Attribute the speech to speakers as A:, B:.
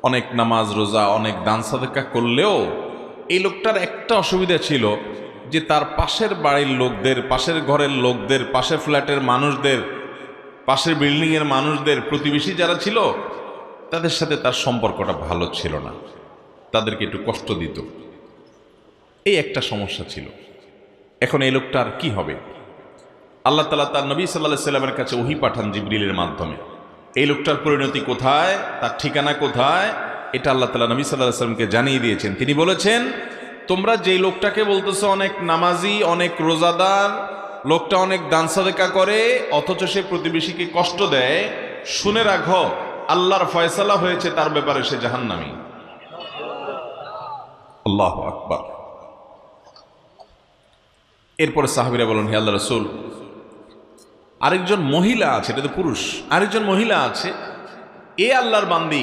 A: অনেক নামাজ রোজা, অনেক দান সাদেকা করলেও এই লোকটার একটা অসুবিধা ছিল যে তার পাশের বাড়ির লোকদের, পাশের ঘরের লোকদের, পাশের ফ্ল্যাটের মানুষদের, পাশের বিল্ডিংয়ের মানুষদের, প্রতিবেশী যারা ছিল তাদের সাথে তার সম্পর্কটা ভালো ছিল না, তাদেরকে একটু কষ্ট দিত। এই একটা সমস্যা ছিল। এখন এই লোকটার কি হবে? আল্লাহ তাআলা তার নবী সাল্লাল্লাহু আলাইহি সাল্লামের কাছে ওহী পাঠান জিবরিলের মাধ্যমে। এই লোকটার পরিণতি কোথায়, তার ঠিকানা কোথায়, এটা আল্লাহ তাআলা নবী সাল্লাল্লাহু আলাইহি সাল্লামকে জানিয়ে দিয়েছেন। তিনি বলেছেন, তোমরা যেই লোকটাকে বলতেছো অনেক নামাজি, অনেক রোজাদার, লোকটা অনেক দান সাদেকা করে, অথচ সে প্রতিবেশীকে কষ্ট দেয়, শুনে রাখো আল্লাহর ফয়সালা হয়েছে তার ব্যাপারে, সে জাহান্নামী। আল্লাহু আকবার। এরপরে সাহাবীরা বলেন, হে আল্লাহর রাসূল, আরেকজন মহিলা আছে, এটা তো পুরুষ, আরেকজন মহিলা আছে, এ আল্লাহর বান্দি